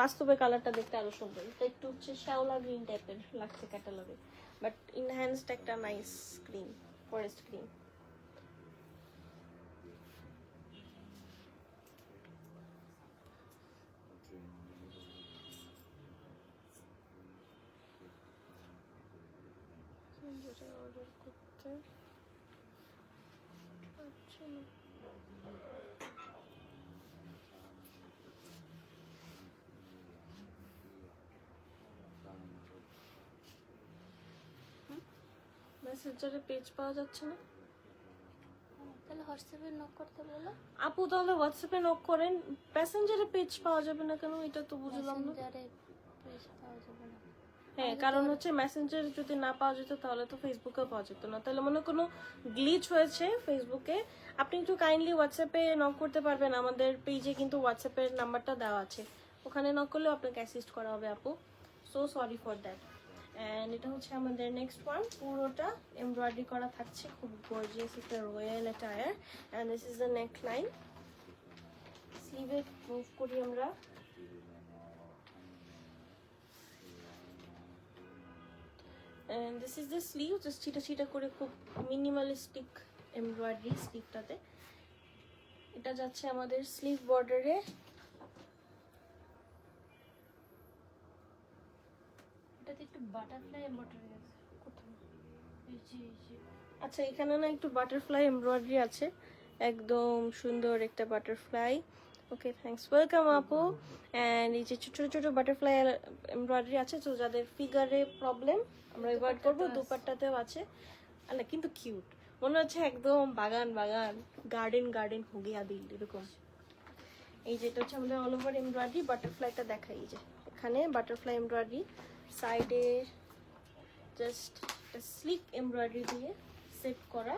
বাস্তবে কালারটা দেখতে আরো সুন্দর। এটা একটু হচ্ছে শ্যাওলা গ্রিন টাইপের লাগছে ক্যাটালগে, বাট ইনহ্যান্সড একটা nice green, forest green. Order করতে পারছি না। মেসেঞ্জারে পেজ পাওয়া যাচ্ছে না, তাহলে হোয়াটসঅ্যাপে নক করতে বলো। আপু তাহলে হোয়াটসঅ্যাপে নক করেন। প্যাসেঞ্জারে পেজ পাওয়া যাবে না কেন, এটা তো বুঝলাম না। মেসেঞ্জারে পেজ পাওয়া যাবে না। হ্যাঁ, কারণ হচ্ছে মেসেঞ্জারে যদি না পাওয়া যেত তাহলে তো ফেসবুকেও পাওয়া যেত না। তাহলে মনে কোনো গ্লিচ হয়েছে ফেসবুকে, আপনি একটু কাইন্ডলি হোয়াটসঅ্যাপে নক করতে পারবেন। আমাদের পেজে কিন্তু হোয়াটসঅ্যাপের নাম্বারটা দেওয়া আছে, ওখানে নক করলেও আপনাকে অ্যাসিস্ট করা হবে আপু। So sorry for that. And এটা হচ্ছে আমাদের নেক্সট ওয়ান, পুরোটা এমব্রয়ডারি করা থাকছে, খুব গর্জিয়াস একটা royal attire. And this is the neck line. স্লিভে মুভ করি আমরা। and this is the sleeve, just চিটা চিটা করে খুব মিনিমালিস্টিক এমব্রয়ডারি স্লিভটাতে। এটা যাচ্ছে আমাদের স্লিভ বর্ডারে। এটাতে একটু বাটারফ্লাই এমব্রয়ডারি আছে কোথায়? এই যে আচ্ছা, এখানে না একটু বাটারফ্লাই এমব্রয়ডারি আছে, একদম সুন্দর একটা বাটারফ্লাই। ওকে, থ্যাঙ্কস, ওয়েলকাম আপু। অ্যান্ড এই যে ছোট ছোট বাটারফ্লাই এমব্রয়ডারি আছে, তো যাদের ফিগারে প্রবলেম আমরা অ্যাভয়েড করবো। দুপাট্টাতেও আছে, আল্লাহ কিন্তু কিউট, মনে হচ্ছে একদম বাগান বাগান, গার্ডেন গার্ডেন হো গিয়া দিল এরকম। এই যেটা হচ্ছে আমাদের অল ওভার এমব্রয়ডারি। বাটারফ্লাইটা দেখাই, এই যে এখানে বাটারফ্লাই এমব্রয়ডারি, সাইডে জাস্ট স্লিক এমব্রয়ডারি দিয়ে সেট করা।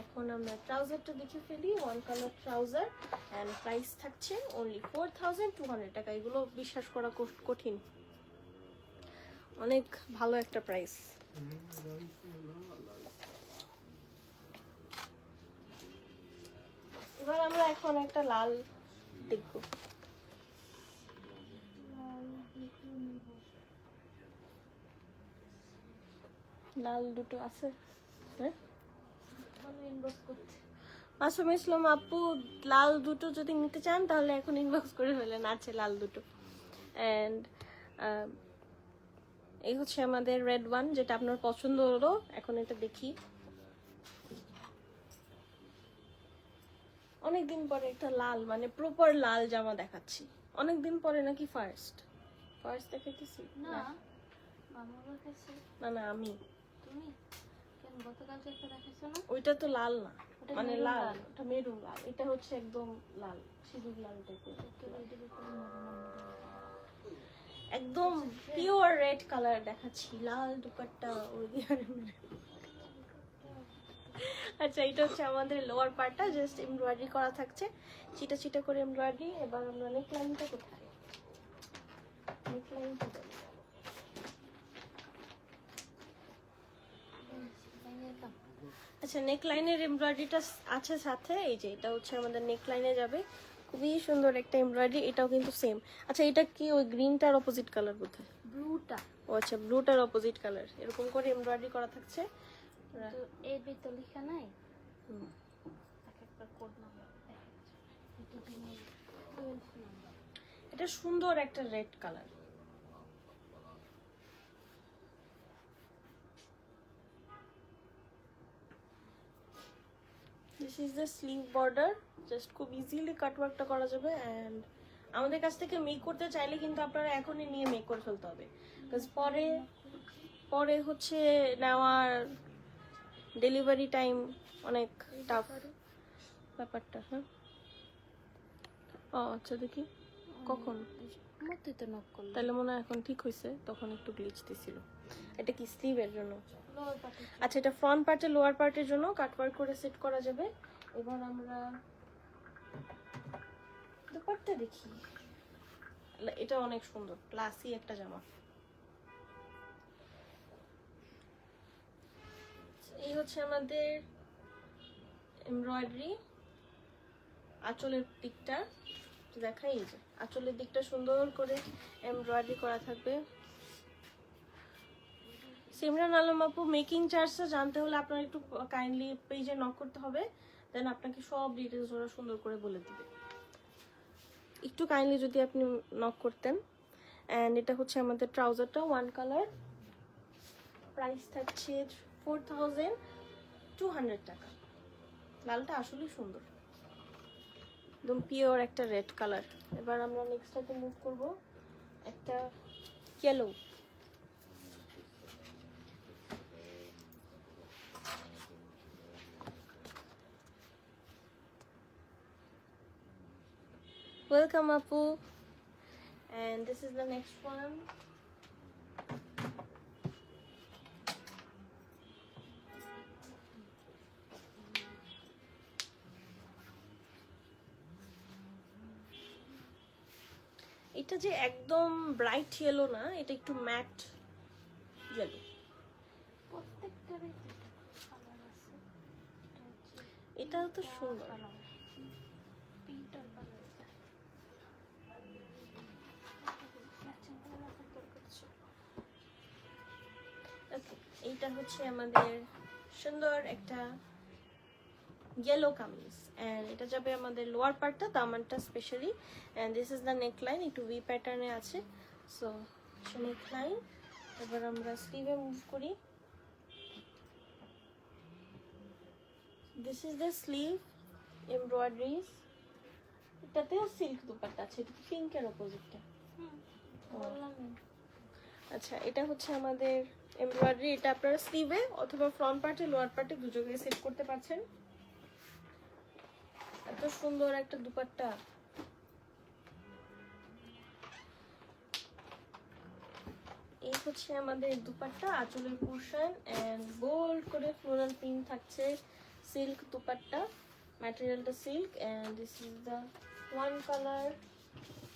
এখন আমরা ট্রাউজারটা দেখে ফেলি, one colour trouser, and price থাকছে অনলি 4200 টাকা। এগুলো বিশ্বাস করা কঠিন, অনেক ভালো একটা প্রাইস। এবার আমরা এখন একটা লাল দেখবো। লাল দুটো আছে, হ্যাঁ ইনবক্স করতে। মাসুম ইসলাম আপু, লাল দুটো যদি নিতে চান তাহলে এখন ইনবক্স করে ফেলেন, আছে লাল দুটো। অ্যান্ড এই হচ্ছে আমাদের রেড ওয়ান, যেটা আপনার পছন্দ হলো। এখন এটা দেখি, অনেকদিন পরে একটা লাল, মানে প্রপার লাল জামা দেখাচ্ছি। অনেকদিন পরে নাকি ফার্স্ট দেখাইতেছি? না, আমার কাছে না না, আমি। তুমি কেন গতকালকে একটা দেখাইছো না? ওইটা তো লাল না, ওটা মানে মেরুন লাল, লাল। ওটা মেরুন লাল, এটা হচ্ছে একদম লাল, সিঁদুর লাল টাইপের, একদম পিওর রেড কালার দেখাচ্ছি, লাল দুপাট্টা আচ্ছা, এটা হচ্ছে আমাদের লোয়ার পার্টটা, জাস্ট এমব্রয়ডারি করা থাকছে, চিটা চিটা করে এমব্রয়ডারি। এবার আমরা নেক লাইনটা কোথায়, নেক লাইনটা আচ্ছা, নেক লাইনের এমব্রয়ডারিটা আছে সাথে। এই যে এটা হচ্ছে আমাদের নেক লাইনে যাবে, খুবই সুন্দর একটা এমব্রয়ডারি। এটাও কিন্তু সেম। আচ্ছা, এটা কি ওই গ্রিনটার অপোজিট কালার বোধহয়? ব্লুটা। ও আচ্ছা, ব্লুটার অপোজিট কালার, এরকম করে এমব্রয়ডারি করা থাকছে। তো এই তো লেখা নাই, হুম। এক একটা কোড নাম্বার। এটা সুন্দর একটা red colour. This is the sleeve border, just খুব ইজিলি কাটওয়ার্কটা করা যাবে। অ্যান্ড আমাদের কাছ থেকে মেক করতে চাইলে কিন্তু আপনারা এখনই নিয়ে মেক করে ফেলতে হবে, বিকজ পরে হচ্ছে নেওয়ার ডেলিভারি টাইম অনেক টাফ ব্যাপারটা। হ্যাঁ, ও আচ্ছা, দেখি কখন, মধ্যে তো নক করলো। তাহলে মনে হয় এখন ঠিক হয়েছে, তখন একটু গ্লিচ দিছিল। এটা কি স্লিভের জন্য? আচ্ছা, এটা ফ্রন্ট পার্টে, লোয়ার পার্টের জন্য কাটওয়ার্ক করে সেট করা যাবে। এবার আমরা দুপাট্টা দেখি, এটা অনেক সুন্দর ক্লাসি একটা জামা। এই হচ্ছে আমাদের এমব্রয়ডারি, আঁচলের দিকটা দেখাই। এই যে আঁচলের দিকটা সুন্দর করে এমব্রয়ডারি করা থাকবে। সিমরান আলম আপু, মেকিং চার্জটা জানতে হলে আপনার একটু কাইন্ডলি পেজে নক করতে হবে, দেন আপনাকে সব ডিটেলস ওরা সুন্দর করে বলে দিবে। একটু কাইন্ডলি যদি আপনি নক করতেন। অ্যান্ড এটা হচ্ছে আমাদের ট্রাউজারটা, ওয়ান কালার, প্রাইস থাকছে 4200 টাকা। লালটা আসলেই সুন্দর, একদম পিওর একটা রেড কালার। এবার আমরা নেক্সটটাতে মুভ করব, একটা yellow. Welcome Apu, and this is the next one. এটা যে একদম ব্রাইট ইয়েলো না, এটা একটু ম্যাট ইয়েলো। প্রত্যেকটারই কালার আছে। এটাও তো সুন্দর। পিঙ্কটার কালার ম্যাচিং কালার দরকার ছিল। ওকে, এটা হচ্ছে আমাদের সুন্দর একটা ইয়েলো কামিজ, এন্ড এটা যাবে আমাদের লোয়ার পার্টটা, দামানটা specially. And this is the neckline, একটু ভি প্যাটার্নে আছে। So neckline. এবার আমরা স্লিভে মুভ করি। This is the sleeve, embroideries. এটাতেও সিল্ক দুপাট্টা আছে, এটা পিঙ্কের অপোজিটটা। বললাম আচ্ছা, এটা হচ্ছে আমাদের এমব্রয়ডারি। এটা আপনারা স্লিভে অথবা ফ্রন্ট পার্টে, লোয়ার পার্টে দু জায়গায় সেট করতে পারছেন। এত সুন্দর একটা দুপাট্টা। এই হচ্ছে আমাদের দুপাট্টা, আঁচলের পোর্শন, এন্ড গোল্ড করে ফ্লোরাল প্রিন্ট থাকছে। সিল্ক দুপাট্টা, ম্যাটেরিয়ালটা silk, and this is the one colour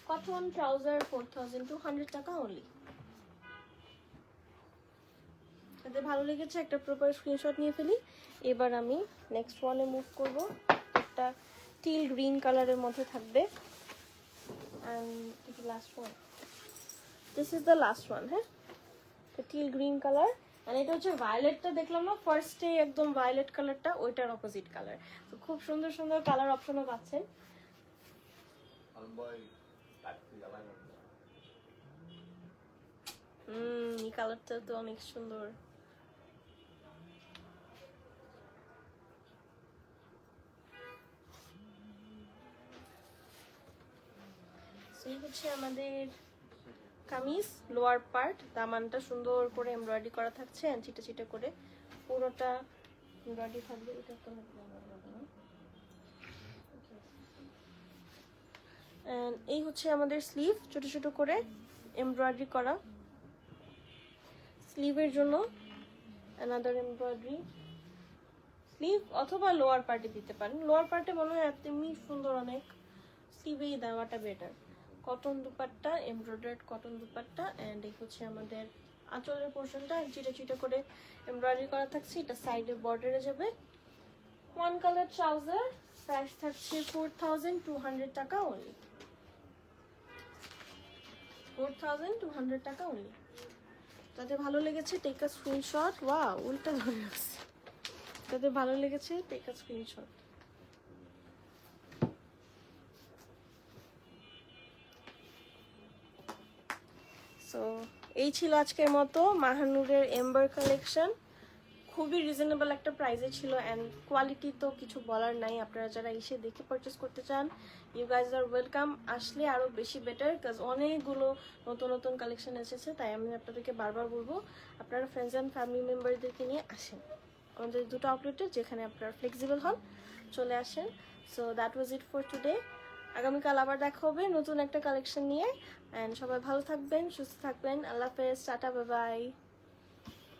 cotton trouser, 4200 টাকা অনলি। তাদের ভালো লেগেছে একটা প্রপার স্ক্রিনশট নিয়ে ফেলি। এবার আমি নেক্সট ওয়ানে মুভ করব। একটা টিল গ্রিন কালারের মধ্যে থাকবে, and last one, this is the last one. হ্যাঁ, টিল গ্রিন কালার, আর এটা হচ্ছে ভায়োলেটটা দেখলাম না ফার্স্টে, একদম ভায়োলেট কালারটা, ওইটার অপোজিট কালার। তো খুব সুন্দর সুন্দর কালার অপশনও পাচ্ছেন। এই কালারটা তো অনেক সুন্দর। এই হচ্ছে আমাদের কামিজ লোয়ার পার্ট, দামানটা সুন্দর করে এমব্রয়ডারি করা থাকছে, এন্ড চিটা চিটা করে পুরোটা এমব্রয়ডারি থাকবে। এটা তো এন্ড এই হচ্ছে আমাদের স্লিভ, ছোট ছোট করে এমব্রয়ডারি করা। স্লিভের জন্য অ্যানাদার এমব্রয়ডারি। স্লিভ অথবা লোয়ার পার্টে দিতে পারেন, লোয়ার পার্টে মনে হয় এমনি সুন্দর অনেক, স্লিভেই দেওয়াটা better. Cotton dupatta, embroidered cotton dupatta, and এই হচ্ছে আমাদের আঁচলের পোর্শনটা চিটা চিটা করে এমব্রয়ডারি করা থাকছে। এটা সাইডে বর্ডারে যাবে। ওয়ান কালার ট্রাউজার, প্রাইস থাকছে 4200 টাকা অনলি। 4200 টাকা অনলি। তাদের ভালো লেগেছে টেক আ স্ক্রিনশট। ওয়াও, উল্টা ধরে আছে। তাদের ভালো লেগেছে টেক আ স্ক্রিনশট। সো এই ছিল আজকের মতো মাহানুরের এম্বার কালেকশন। খুবই রিজনেবল একটা প্রাইসে ছিল, অ্যান্ড কোয়ালিটি তো কিছু বলার নাই। আপনারা যারা এসে দেখে পারচেস করতে চান, ইউ গাইজ আর ওয়েলকাম। আসলে আরও বেশি বেটার, কাজ অনেকগুলো নতুন নতুন কালেকশন এসেছে। তাই আমি আপনাদেরকে বারবার বলবো, আপনারা ফ্রেন্ডস অ্যান্ড ফ্যামিলি মেম্বারদেরকে নিয়ে আসেন আমাদের দুটো আউটলেটে, যেখানে আপনারা ফ্লেক্সিবল হন, চলে আসেন। So that was it for today. আগামীকাল আবার দেখা হবে নতুন একটা কালেকশন নিয়ে, অ্যান্ড সবাই ভালো থাকবেন, সুস্থ থাকবেন। আল্লাহ হাফেজ, টাটা, বাই বাই।